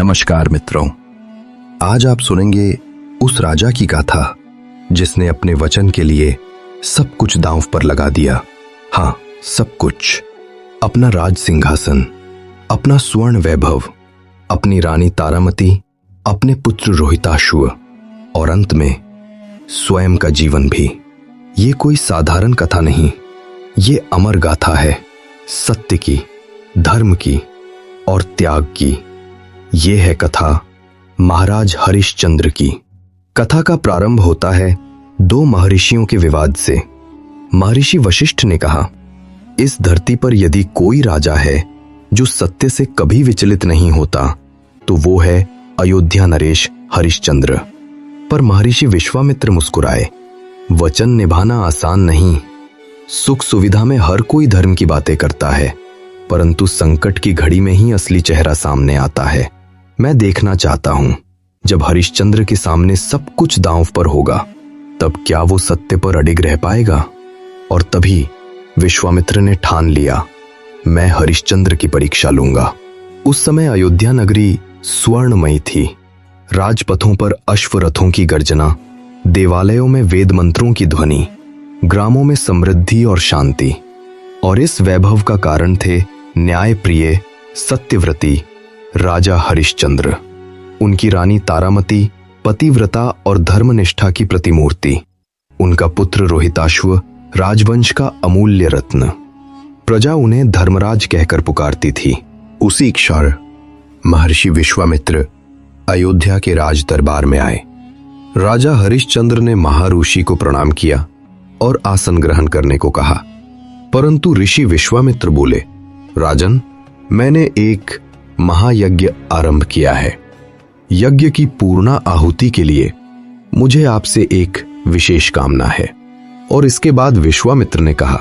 नमस्कार मित्रों, आज आप सुनेंगे उस राजा की गाथा जिसने अपने वचन के लिए सब कुछ दांव पर लगा दिया। हाँ, सब कुछ। अपना राज सिंहासन, अपना स्वर्ण वैभव, अपनी रानी तारामती, अपने पुत्र रोहिताश्व और अंत में स्वयं का जीवन भी। ये कोई साधारण कथा नहीं, ये अमर गाथा है सत्य की, धर्म की और त्याग की। ये है कथा महाराज हरिश्चंद्र की। कथा का प्रारंभ होता है दो महर्षियों के विवाद से। महर्षि वशिष्ठ ने कहा, इस धरती पर यदि कोई राजा है जो सत्य से कभी विचलित नहीं होता तो वो है अयोध्या नरेश हरिश्चंद्र। पर महर्षि विश्वामित्र मुस्कुराए। वचन निभाना आसान नहीं। सुख सुविधा में हर कोई धर्म की बातें करता है, परंतु संकट की घड़ी में ही असली चेहरा सामने आता है। मैं देखना चाहता हूं, जब हरिश्चंद्र के सामने सब कुछ दांव पर होगा तब क्या वो सत्य पर अडिग रह पाएगा। और तभी विश्वामित्र ने ठान लिया, मैं हरिश्चंद्र की परीक्षा लूंगा। उस समय अयोध्या नगरी स्वर्णमयी थी। राजपथों पर अश्वरथों की गर्जना, देवालयों में वेद मंत्रों की ध्वनि, ग्रामों में समृद्धि और शांति। और इस वैभव का कारण थे न्यायप्रिय सत्यव्रती राजा हरिश्चंद्र, उनकी रानी तारामती पतिव्रता और धर्मनिष्ठा की प्रतिमूर्ति, उनका पुत्र रोहिताश्व राजवंश का अमूल्य रत्न। प्रजा उन्हें धर्मराज कहकर पुकारती थी। उसी क्षण महर्षि विश्वामित्र अयोध्या के राज दरबार में आए। राजा हरिश्चंद्र ने महाऋषि को प्रणाम किया और आसन ग्रहण करने को कहा, परंतु ऋषि विश्वामित्र बोले, राजन, मैंने एक महायज्ञ आरंभ किया है। यज्ञ की पूर्णा आहुति के लिए मुझे आपसे एक विशेष कामना है। और इसके बाद विश्वामित्र ने कहा,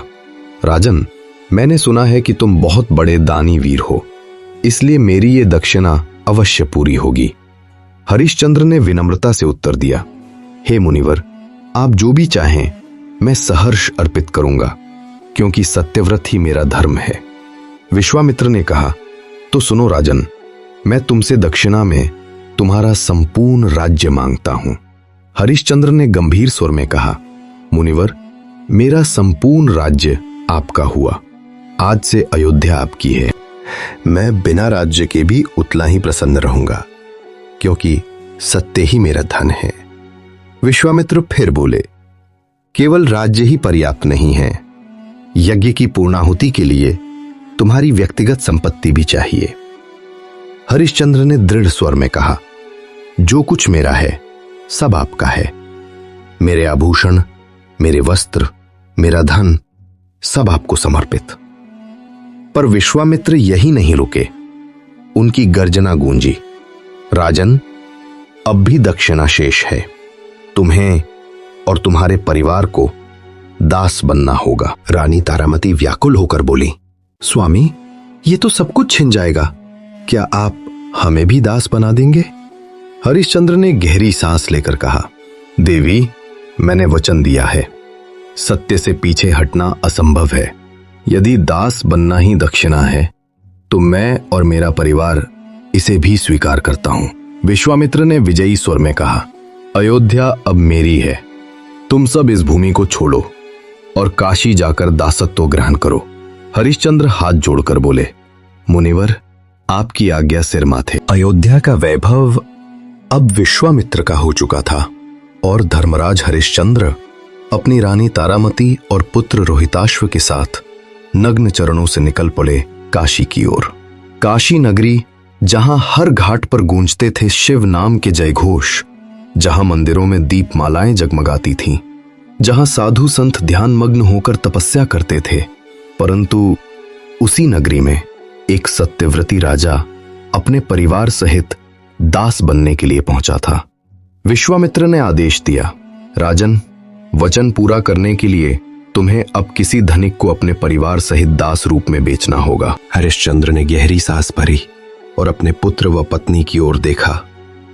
राजन, मैंने सुना है कि तुम बहुत बड़े दानी वीर हो, इसलिए मेरी ये दक्षिणा अवश्य पूरी होगी। हरिश्चंद्र ने विनम्रता से उत्तर दिया, हे मुनिवर, आप जो भी चाहें मैं सहर्ष अर्पित करूंगा, क्योंकि सत्यव्रत ही मेरा धर्म है। विश्वामित्र ने कहा, तो सुनो राजन, मैं तुमसे दक्षिणा में तुम्हारा संपूर्ण राज्य मांगता हूं। हरिश्चंद्र ने गंभीर स्वर में कहा, मुनिवर, मेरा संपूर्ण राज्य आपका हुआ। आज से अयोध्या आपकी है। मैं बिना राज्य के भी उतना ही प्रसन्न रहूंगा, क्योंकि सत्य ही मेरा धन है। विश्वामित्र फिर बोले, केवल राज्य ही पर्याप्त नहीं है, यज्ञ की पूर्णाहुति के लिए तुम्हारी व्यक्तिगत संपत्ति भी चाहिए। हरिश्चंद्र ने दृढ़ स्वर में कहा, जो कुछ मेरा है सब आपका है। मेरे आभूषण, मेरे वस्त्र, मेरा धन सब आपको समर्पित। पर विश्वामित्र यही नहीं रुके। उनकी गर्जना गूंजी, राजन, अब भी दक्षिणा शेष है। तुम्हें और तुम्हारे परिवार को दास बनना होगा। रानी तारामती व्याकुल होकर बोली, स्वामी, ये तो सब कुछ छिन जाएगा, क्या आप हमें भी दास बना देंगे? हरिश्चंद्र ने गहरी सांस लेकर कहा, देवी, मैंने वचन दिया है, सत्य से पीछे हटना असंभव है। यदि दास बनना ही दक्षिणा है तो मैं और मेरा परिवार इसे भी स्वीकार करता हूं। विश्वामित्र ने विजयी स्वर में कहा, अयोध्या अब मेरी है। तुम सब इस भूमि को छोड़ो और काशी जाकर दासत्व ग्रहण करो। हरिश्चंद्र हाथ जोड़कर बोले, मुनिवर, आपकी आज्ञा सिर माथे। अयोध्या का वैभव अब विश्वामित्र का हो चुका था और धर्मराज हरिश्चंद्र अपनी रानी तारामती और पुत्र रोहिताश्व के साथ नग्न चरणों से निकल पड़े काशी की ओर। काशी नगरी, जहां हर घाट पर गूंजते थे शिव नाम के जयघोष, जहां मंदिरों में दीपमालाएं जगमगाती थीं, जहां साधु संत ध्यान मग्न होकर तपस्या करते थे, परंतु उसी नगरी में एक सत्यव्रती राजा अपने परिवार सहित दास बनने के लिए पहुंचा था। विश्वामित्र ने आदेश दिया, राजन, वचन पूरा करने के लिए तुम्हें अब किसी धनिक को अपने परिवार सहित दास रूप में बेचना होगा। हरिश्चंद्र ने गहरी सांस भरी और अपने पुत्र व पत्नी की ओर देखा।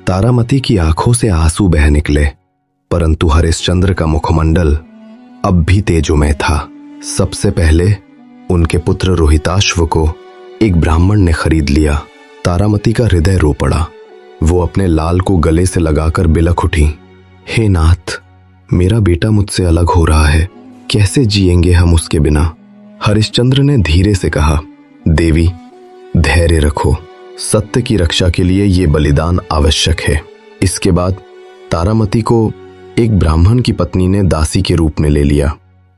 तारामती की आंखों से आंसू बह निकले, परंतु हरिश्चंद्र का मुखमंडल अब भी तेजोमय था। सबसे पहले उनके पुत्र रोहिताश्व को एक ब्राह्मण ने खरीद लिया। तारामती का हृदय रो पड़ा। वो अपने लाल को गले से लगाकर बिलख उठी। हे नाथ, मेरा बेटा मुझसे अलग हो रहा है, कैसे जिएंगे हम उसके बिना। हरिश्चंद्र ने धीरे से कहा, देवी धैर्य रखो, सत्य की रक्षा के लिए ये बलिदान आवश्यक है। इसके बाद तारामती को एक ब्राह्मण की पत्नी ने दासी के रूप में ले लिया।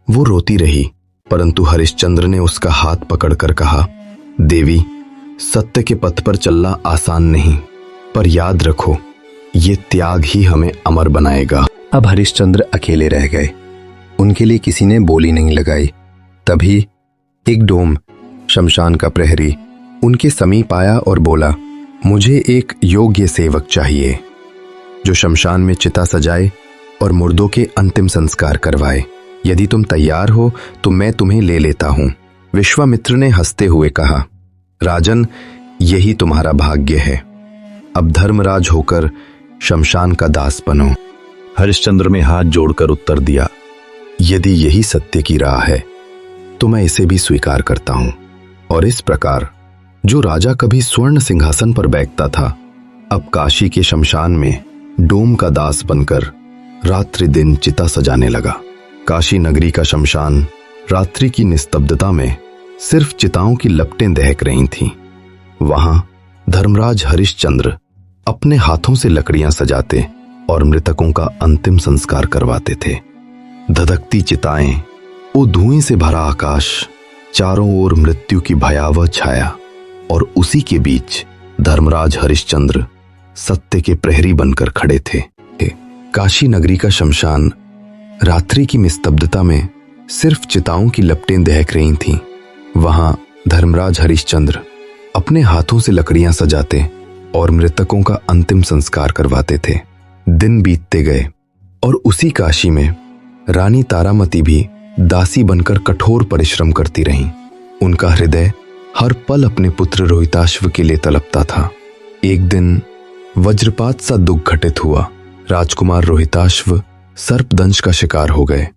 वो रोती रही, परंतु हरिश्चंद्र ने उसका हाथ पकड़कर कहा, देवी सत्य के पथ पर चलना आसान नहीं, पर याद रखो ये त्याग ही हमें अमर बनाएगा। अब हरिश्चंद्र अकेले रह गए। उनके लिए किसी ने बोली नहीं लगाई। तभी एक डोम, शमशान का प्रहरी, उनके समीप आया और बोला, मुझे एक योग्य सेवक चाहिए जो शमशान में चिता सजाए और मुर्दों के अंतिम संस्कार करवाए। यदि तुम तैयार हो तो मैं तुम्हें ले लेता हूं। विश्वामित्र ने हंसते हुए कहा, राजन, यही तुम्हारा भाग्य है। अब धर्मराज होकर शमशान का दास बनो। हरिश्चंद्र ने हाथ जोड़कर उत्तर दिया, यदि यही सत्य की राह है तो मैं इसे भी स्वीकार करता हूं। और इस प्रकार जो राजा कभी स्वर्ण सिंहासन पर बैठता था, अब काशी के शमशान में डोम का दास बनकर रात्रि दिन चिता सजाने लगा। काशी नगरी का शमशान रात्रि की निस्तब्धता में सिर्फ चिताओं की लपटें दहक रही थीं। वहां धर्मराज हरिश्चंद्र अपने हाथों से लकड़ियां सजाते और मृतकों का अंतिम संस्कार करवाते थे। धधकती चिताएं, वो धुएं से भरा आकाश, चारों ओर मृत्यु की भयावह छाया, और उसी के बीच धर्मराज हरिश्चंद्र सत्य के प्रहरी बनकर खड़े थे। काशी नगरी का शमशान रात्रि की निस्तब्धता में सिर्फ चिताओं की लपटें दहक रही थीं। वहां धर्मराज हरिश्चंद्र अपने हाथों से लकड़ियां सजाते और मृतकों का अंतिम संस्कार करवाते थे। दिन बीतते गए और उसी काशी में रानी तारामती भी दासी बनकर कठोर परिश्रम करती रहीं। उनका हृदय हर पल अपने पुत्र रोहिताश्व के लिए तड़पता था। एक दिन वज्रपात सा दुख घटित हुआ। राजकुमार रोहिताश्व सर्पदंश का शिकार हो गए।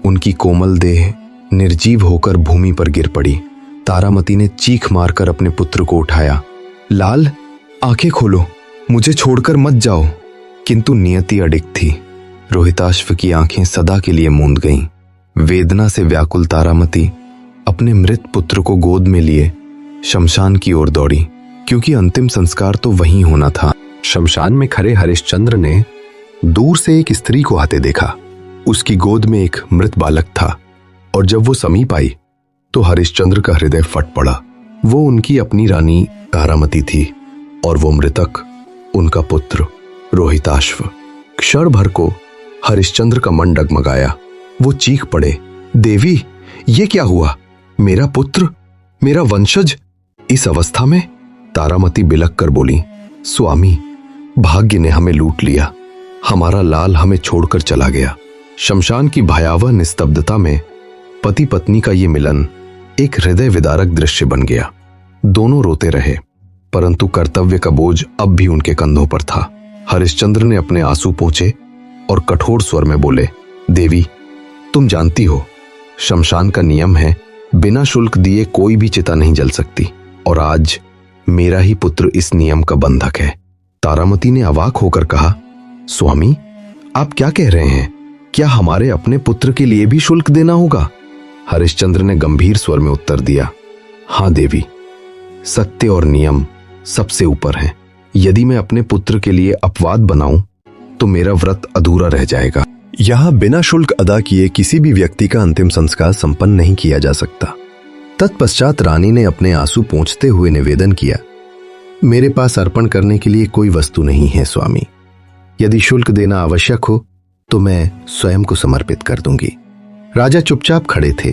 उनकी कोमल देह निर्जीव होकर भूमि पर गिर पड़ी। तारामती ने चीख मारकर अपने पुत्र को उठाया। लाल, आंखें खोलो, मुझे छोड़कर मत जाओ। किंतु नियति अडिग थी। रोहिताश्व की आंखें सदा के लिए मूंद गईं। वेदना से व्याकुल तारामती अपने मृत पुत्र को गोद में लिए शमशान की ओर दौड़ी, क्योंकि अंतिम संस्कार तो वहीं होना था। शमशान में खड़े हरिश्चंद्र ने दूर से एक स्त्री को आते देखा। उसकी गोद में एक मृत बालक था, और जब वो समीप आई तो हरिश्चंद्र का हृदय फट पड़ा। वो उनकी अपनी रानी तारामती थी और वो मृतक उनका पुत्र रोहिताश्व। क्षण भर को हरिश्चंद्र का मन डगमगाया। वो चीख पड़े, देवी ये क्या हुआ? मेरा पुत्र, मेरा वंशज इस अवस्था में? तारामती बिलख कर बोली, स्वामी, भाग्य ने हमें लूट लिया। हमारा लाल हमें छोड़कर चला गया। शमशान की भयावह निस्तब्धता में पति पत्नी का ये मिलन एक हृदय विदारक दृश्य बन गया। दोनों रोते रहे, परंतु कर्तव्य का बोझ अब भी उनके कंधों पर था। हरिश्चंद्र ने अपने आंसू पोंछे और कठोर स्वर में बोले, देवी, तुम जानती हो शमशान का नियम है, बिना शुल्क दिए कोई भी चिता नहीं जल सकती, और आज मेरा ही पुत्र इस नियम का बंधक है। तारामती ने अवाक होकर कहा, स्वामी, आप क्या कह रहे हैं? क्या हमारे अपने पुत्र के लिए भी शुल्क देना होगा? हरिश्चंद्र ने गंभीर स्वर में उत्तर दिया, हां देवी, सत्य और नियम सबसे ऊपर है। यदि मैं अपने पुत्र के लिए अपवाद बनाऊं तो मेरा व्रत अधूरा रह जाएगा। यहां बिना शुल्क अदा किए किसी भी व्यक्ति का अंतिम संस्कार संपन्न नहीं किया जा सकता। तत्पश्चात रानी ने अपने आंसू पोंछते हुए निवेदन किया, मेरे पास अर्पण करने के लिए कोई वस्तु नहीं है स्वामी। यदि शुल्क देना आवश्यक हो तो मैं स्वयं को समर्पित कर दूंगी। राजा चुपचाप खड़े थे।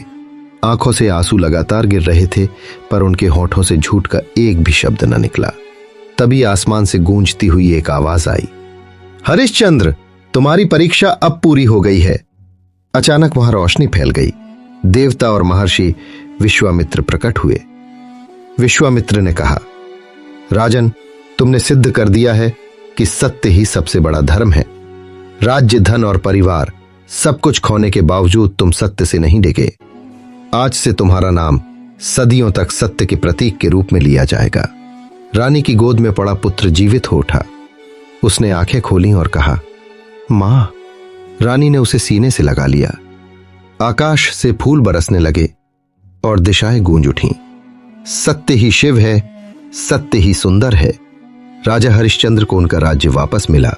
आंखों से आंसू लगातार गिर रहे थे, पर उनके होठों से झूठ का एक भी शब्द न निकला। तभी आसमान से गूंजती हुई एक आवाज आई, हरिश्चंद्र, तुम्हारी परीक्षा अब पूरी हो गई है। अचानक वहां रोशनी फैल गई। देवता और महर्षि विश्वामित्र प्रकट हुए। विश्वामित्र ने कहा, राजन, तुमने सिद्ध कर दिया है कि सत्य ही सबसे बड़ा धर्म है। राज्य, धन और परिवार सब कुछ खोने के बावजूद तुम सत्य से नहीं डिगे। आज से तुम्हारा नाम सदियों तक सत्य के प्रतीक के रूप में लिया जाएगा। रानी की गोद में पड़ा पुत्र जीवित हो उठा। उसने आंखें खोली और कहा, मां। रानी ने उसे सीने से लगा लिया। आकाश से फूल बरसने लगे और दिशाएं गूंज उठीं। सत्य ही शिव है, सत्य ही सुंदर है। राजा हरिश्चंद्र को उनका राज्य वापस मिला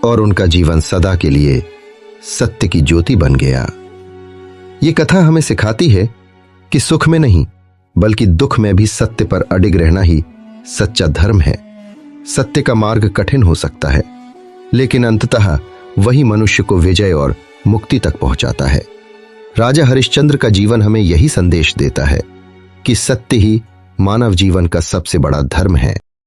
और उनका जीवन सदा के लिए सत्य की ज्योति बन गया। ये कथा हमें सिखाती है कि सुख में नहीं बल्कि दुख में भी सत्य पर अडिग रहना ही सच्चा धर्म है। सत्य का मार्ग कठिन हो सकता है, लेकिन अंततः वही मनुष्य को विजय और मुक्ति तक पहुंचाता है। राजा हरिश्चंद्र का जीवन हमें यही संदेश देता है कि सत्य ही मानव जीवन का सबसे बड़ा धर्म है।